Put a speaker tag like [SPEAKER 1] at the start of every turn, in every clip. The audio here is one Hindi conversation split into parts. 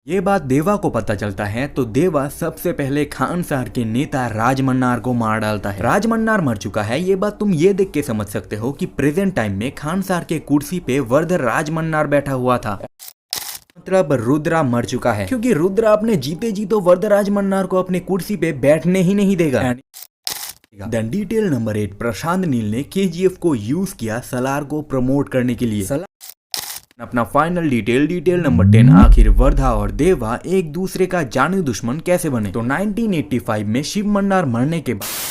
[SPEAKER 1] ये बात देवा को पता चलता है तो देवा सबसे पहले खानसार के नेता राजमन्नार को मार डालता है। राजमन्नार मर चुका है, ये बात तुम ये देख के समझ सकते हो कि प्रेजेंट टाइम में खानसार के कुर्सी पे वर्ध राजमन्नार बैठा हुआ था। मतलब रुद्रा मर चुका है, क्योंकि रुद्रा अपने जीते जी तो वर्ध राजमन्नार को अपने कुर्सी पे बैठने ही नहीं देगा। Then detail number 8, Prashanth Neel ने केजीएफ को यूज किया सलार को प्रमोट करने के लिए। अपना फाइनल डिटेल नंबर 10, आखिर वर्धा और देवा एक दूसरे का जानी दुश्मन कैसे बने। तो 1985 में शिव मन्नार मरने के बाद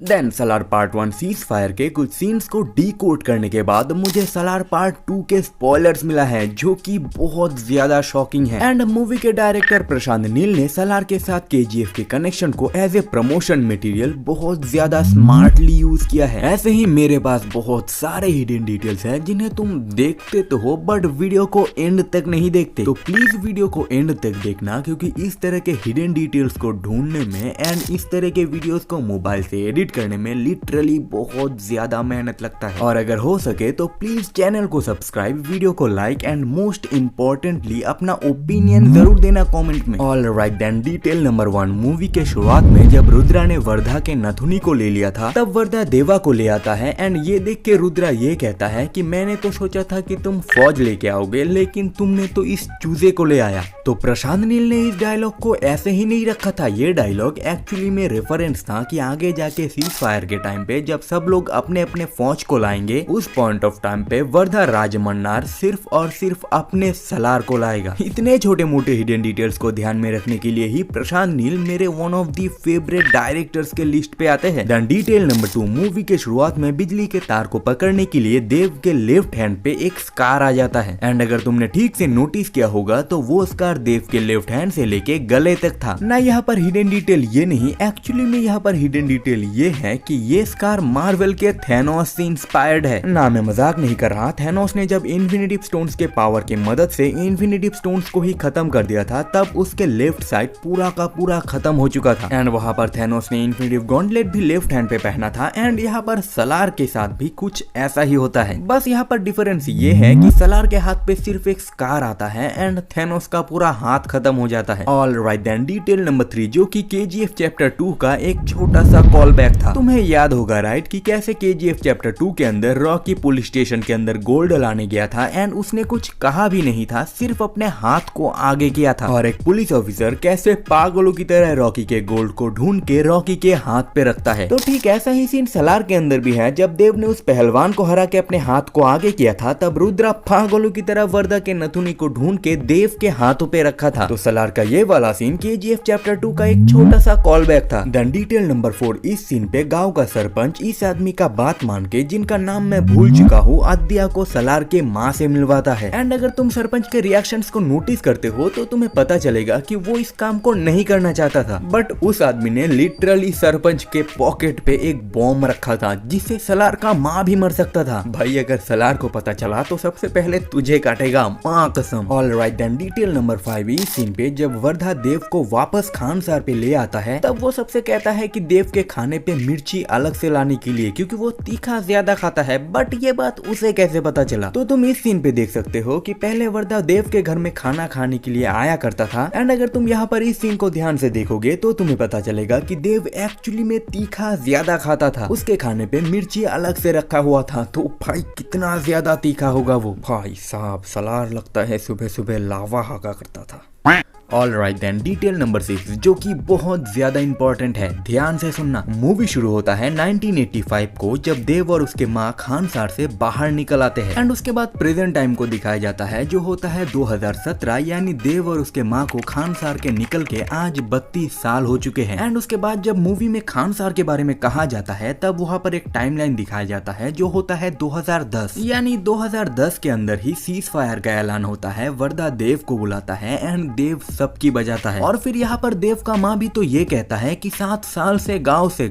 [SPEAKER 1] then Salaar part 1 ceasefire के कुछ सीन्स को डीकोड करने के बाद मुझे सलार पार्ट 2 के स्पॉयलर्स मिला है, जो कि बहुत ज्यादा शॉकिंग है। एंड मूवी के डायरेक्टर प्रशांत नील ने सलार के साथ केजीएफ के कनेक्शन को एज ए प्रमोशन मटेरियल बहुत ज्यादा स्मार्टली यूज किया है। ऐसे ही मेरे पास बहुत सारे हिडन डिटेल्स हैं जिन्हें तुम देखते तो हो बट वीडियो को एंड तक नहीं देखते। तो प्लीज वीडियो को एंड तक देखना, क्योंकि इस तरह के हिडन डिटेल्स को ढूंढने में एंड इस तरह के वीडियोस को मोबाइल से एडिट करने में लिटरली बहुत ज्यादा मेहनत लगता है। और अगर हो सके तो प्लीज चैनल को सब्सक्राइब, वीडियो को लाइक एंड मोस्ट इम्पोर्टेंटली अपना ओपिनियन जरूर देना कमेंट में। All right then detail number 1, movie के शुरुआत में जब रुद्रा ने वर्धा के नथुनी को ले लिया था तब वर्धा देवा को ले आता है। एंड ये देख के रुद्रा ये कहता है कि मैंने तो सोचा था कि तुम फौज लेके आओगे, लेकिन तुमने तो इस चूजे को ले आया। तो प्रशांत नील ने इस डायलॉग को ऐसे ही नहीं रखा था, ये डायलॉग एक्चुअली में रेफरेंस था कि आगे जाके सीज फायर के टाइम पे जब सब लोग अपने अपने फौज को लाएंगे, उस पॉइंट ऑफ टाइम पे वर्धा राजमन्नार सिर्फ और सिर्फ अपने सलार को लाएगा। इतने छोटे मोटे हिडन डिटेल्स को ध्यान में रखने के लिए ही प्रशांत नील मेरे one of the favourite directors के लिस्ट पे आते हैं। देन डिटेल नंबर 2, मूवी के शुरुआत में बिजली के तार को पकड़ने के लिए देव के लेफ्ट हैंड पे एक स्कार आ जाता है। एंड अगर तुमने ठीक से नोटिस किया होगा तो वो स्कार देव के लेफ्ट हैंड से लेके गले तक था ना। यहाँ पर हिडन डिटेल ये नहीं, एक्चुअली में यहाँ पर हिडन डिटेल ये है कि ये स्कार मार्वल के थैनोस से इंस्पायर्ड है। ना मैं मजाक नहीं कर रहा, थैनोस ने जब इन्फिनिटी स्टोन्स के पावर की मदद से इन्फिनिटी स्टोन्स को ही खत्म कर दिया था, तब उसके लेफ्ट साइड पूरा का पूरा खत्म हो चुका था। एंड वहाँ पर थैनोस ने इन्फिनिटी गॉन्टलेट भी लेफ्ट हैंड पे पहना था। एंड यहाँ पर सलार के साथ भी कुछ ऐसा ही होता है, बस यहाँ पर डिफरेंस ये है कि सलार के हाथ पे सिर्फ एक स्कार आता है एंड थैनोस का पूरा हाथ खत्म हो जाता है। All right then detail number 3, जो कि केजीएफ चैप्टर 2 का एक छोटा सा कॉल बैक था। तुम्हें याद होगा राइट कि कैसे केजीएफ चैप्टर 2 के अंदर रॉकी पुलिस स्टेशन के अंदर गोल्ड लाने गया था एंड उसने कुछ कहा भी नहीं था, सिर्फ अपने हाथ को आगे किया था। और एक पुलिस ऑफिसर कैसे पागलों की तरह रॉकी के गोल्ड को ढूंढ के रॉकी के हाथ पे रखता है। तो ठीक ऐसा ही सीन सलार के अंदर भी है। जब देव ने उस पहलवान को हरा के अपने हाथ को आगे किया था, तब रुद्रा पागलों की तरह वर्धा के नथुनी को ढूंढ के देव के हाथों पे रखा था। तो सलार का ये वाला सीन केजीएफ चैप्टर 2 का एक छोटा सा कॉल बैक था। देन डिटेल नंबर 4, इस सीन पे गाँव का सरपंच इस आदमी का बात मान के, जिनका नाम मैं भूल चुका हूँ, आद्या को सलार के माँ से मिलवाता है। एंड अगर तुम सरपंच के रिएक्शंस को नोटिस करते हो तो तुम्हें पता चलेगा कि वो इस काम को नहीं करना चाहता था, बट उस आदमी ने लिटरली सरपंच के पॉकेट पे एक बॉम्ब रखा था जिससे सलार का माँ भी मर सकता था। भाई अगर सलार को पता चला तो सबसे पहले तुझे काटेगा, माँ कसम। All right then detail number 5, इस सीन पे जब वर्धा देव को वापस खानसार पे ले आता है, तब वो सबसे कहता है कि देव के खाने पे मिर्ची अलग से लाने के लिए, क्योंकि वो तीखा ज्यादा खाता है। बट ये बात उसे कैसे पता चला? तो तुम इस सीन पे देख सकते हो कि पहले वर्धा देव के घर में खाना खाने के लिए आया करता था। एंड अगर तुम यहाँ पर इस सीन को ध्यान से देखोगे तो तुम्हें पता चलेगा कि देव एक्चुअली में तीखा ज्यादा खाता था, उसके खाने पे मिर्ची अलग से रखा हुआ था। तो भाई कितना ज्यादा तीखा होगा वो। भाई साहब सलार लगता है सुबह सुबह लावा हाका करता था। All right then detail number 6, जो कि बहुत ज्यादा इंपॉर्टेंट है, ध्यान से सुनना। मूवी शुरू होता है 1985 को, जब देव और उसके माँ खानसार से बाहर निकल आते हैं। एंड उसके बाद प्रेजेंट टाइम को दिखाया जाता है, जो होता है 2017, यानी देव और उसके माँ को खानसार के निकल के आज 32 साल हो चुके हैं। एंड उसके बाद जब मूवी में खानसार के बारे में कहा जाता है, तब वहाँ पर एक टाइमलाइन दिखाया जाता है जो होता है 2010, यानी 2010 के अंदर ही सीज फायर का ऐलान होता है। वर्धा देव को बुलाता है एंड देव सबकी बजाता है। और फिर यहाँ पर देव का माँ भी तो ये कहता है कि 7 साल से गाँव से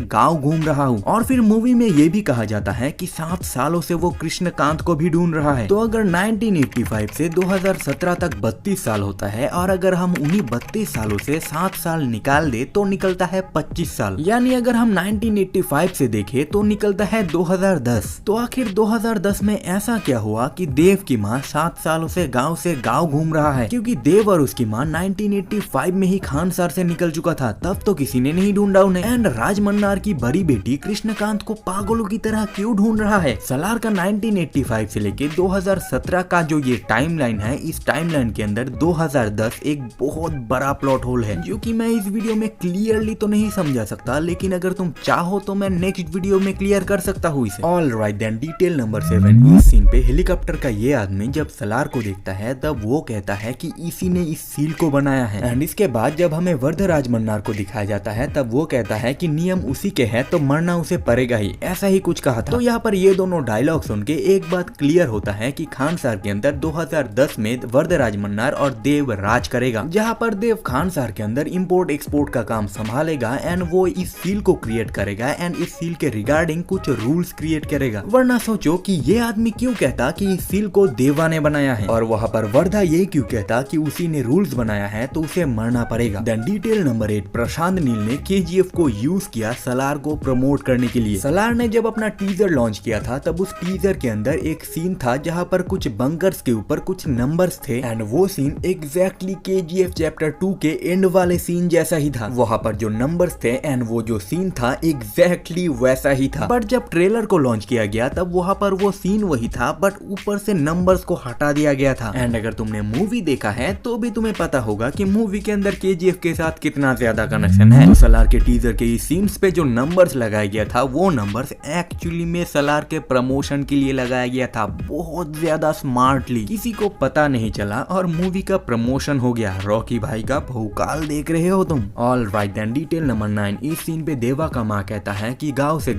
[SPEAKER 1] गाँव घूम रहा हूँ। और फिर मूवी में ये भी कहा जाता है कि 7 सालों से वो कृष्णकांत को भी ढूंढ रहा है। तो अगर 1985 से 2017 तक 32 साल होता है, और अगर हम उन्हीं 32 सालों से 7 साल निकाल दे तो निकलता है 25 साल। यानी अगर हम 1985 से देखें तो निकलता है 2010। तो आखिर 2010 में ऐसा क्या हुआ कि देव की माँ 7 सालों से गाँव घूम रहा है? क्योंकि देव और उसकी माँ 1985 में ही खान सर से निकल चुका था, तब तो किसी ने नहीं ढूंढा उन्हें। एंड राज मन्नार की बड़ी बेटी कृष्णकांत को पागलों की तरह क्यों ढूंढ रहा है। सलार का 1985 से लेके 2017 का जो ये टाइमलाइन है, इस टाइमलाइन के अंदर 2010 एक बहुत बड़ा प्लॉट होल है, जो कि मैं इस वीडियो में क्लियरली तो नहीं समझा सकता, लेकिन अगर तुम चाहो तो मैं नेक्स्ट वीडियो में क्लियर कर सकता हूँ इसे। All right then, detail number 7। इस सीन पे हेलीकॉप्टर का ये आदमी जब सलार को देखता है तब वो कहता है कि इसी ने इस सील को बनाया है। एंड इसके बाद जब हमें वरदराज मन्नार को दिखाया जाता है तब वो कहता है कि नियम उसी के हैं तो मरना उसे पड़ेगा ही, ऐसा ही कुछ कहा था। तो यहाँ पर ये दोनों डायलॉग सुन के एक बात क्लियर होता है कि खान सर के अंदर 2010 में वरदराज मन्नार और देव राज करेगा, जहाँ पर देव खान सर के अंदर इंपोर्ट एक्सपोर्ट का काम संभालेगा एंड वो इस सील को क्रिएट करेगा एंड इस सील के रिगार्डिंग कुछ रूल्स क्रिएट करेगा। वरना सोचो कि ये आदमी क्यों कहता कि इस सील को देवा ने बनाया है, और वहाँ पर वर्धा ये क्यों कहता कि उसी ने रूल्स बनाया है तो उसे मरना पड़ेगा। Then detail number 8, Prashanth Neel ने KGF को यूज किया सलार को प्रमोट करने के लिए। सलार ने जब अपना टीजर लॉन्च किया था तब उस टीजर के अंदर एक सीन था जहाँ पर कुछ बंकर्स के ऊपर कुछ नंबर्स थे एंड वो सीन एग्जैक्टली KGF चैप्टर 2 के एंड वाले सीन जैसा ही था। वहाँ पर जो नंबर्स थे एंड वो जो सीन था एग्जैक्टली वैसा ही था, बट जब ट्रेलर को लॉन्च किया गया तब वहाँ पर वो सीन वही था बट ऊपर से नंबर्स को हटा दिया गया था। एंड अगर तुमने मूवी देखा है तो भी तुम्हें पता होगा कि मूवी के अंदर KGF के साथ कितना ज्यादा कनेक्शन है। तो सलार के टीजर के इस सीन्स पे जो नंबर्स लगाया गया था वो नंबर्स एक्चुअली में सलार के प्रमोशन के लिए लगाया गया था, बहुत ज्यादा स्मार्टली, किसी को पता नहीं चला और मूवी का प्रमोशन हो गया। रॉकी भाई का भौकाल देख रहे हो तुम। All right then, detail number 9। इस सीन पे देवा का माँ कहता है कि गांव से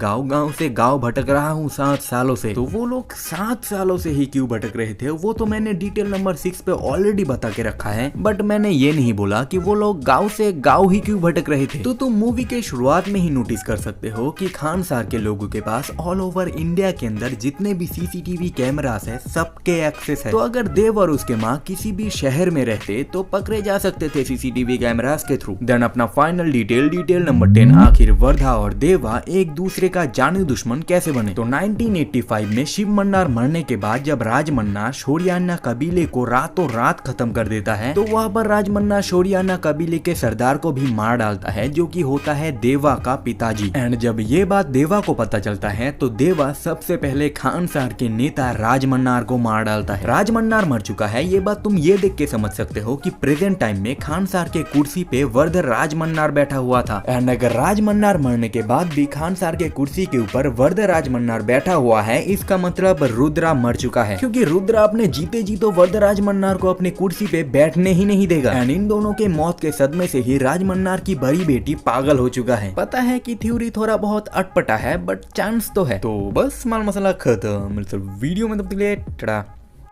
[SPEAKER 1] गांव भटक रहा हूँ 7 सालों से। तो वो लोग 7 सालों से ही क्यों भटक रहे थे वो तो मैंने डिटेल नंबर 6 पे ऑलरेडी बता के रखा है, बट मैंने ये नहीं बोला कि वो लोग गांव से गांव ही क्यों भटक रहे थे। तो तुम मूवी के शुरुआत में ही नोटिस कर सकते हो कि खान सर के लोगों के पास ऑल ओवर इंडिया के अंदर जितने भी CCTV कैमरास है सबके एक्सेस है। तो अगर देव और उसके माँ किसी भी शहर में रहते तो पकड़े जा सकते थे CCTV कैमरास के थ्रू। देन अपना फाइनल डिटेल नंबर 10, आखिर वर्धा और देवा एक दूसरे का जानी दुश्मन कैसे बने। तो 1985 में शिव मन्नार मरने के बाद जब राज मन्नार शोरियाना कबीले को रातों रात खत्म कर देता है तो वहाँ पर राज मन्नार शोरियाना कबीले के सरदार को भी मार डालता है, जो कि होता है देवा का पिताजी। एंड जब ये बात देवा को पता चलता है तो देवा सबसे पहले खान सर के नेता राज मन्नार को मार डालता है। राज मन्नार मर चुका है, ये बात तुम ये देख के समझ सकते हो कि प्रेजेंट टाइम में खान सर के कुर्सी पे वर्ध राज मन्नार बैठा हुआ था। एंड अगर राज मन्नार मरने के बाद भी खान सर के कुर्सी के ऊपर वर्ध राज मन्नार बैठा हुआ है, इसका मतलब रुद्रा मर चुका है, क्योंकि रुद्रा अपने जीते जी तो वर्ध राज मन्नार को अपनी कुर्सी पे बैठने ही नहीं देगा। एंड इन दोनों के मौत के सदमे से ही राज मन्नार की बड़ी बेटी पागल हो चुका है। पता है कि थ्योरी थोड़ा बहुत अटपटा है बट चांस तो है। तो बस माल मसाला खत्म, वीडियो में तब तक के लिए टाटा।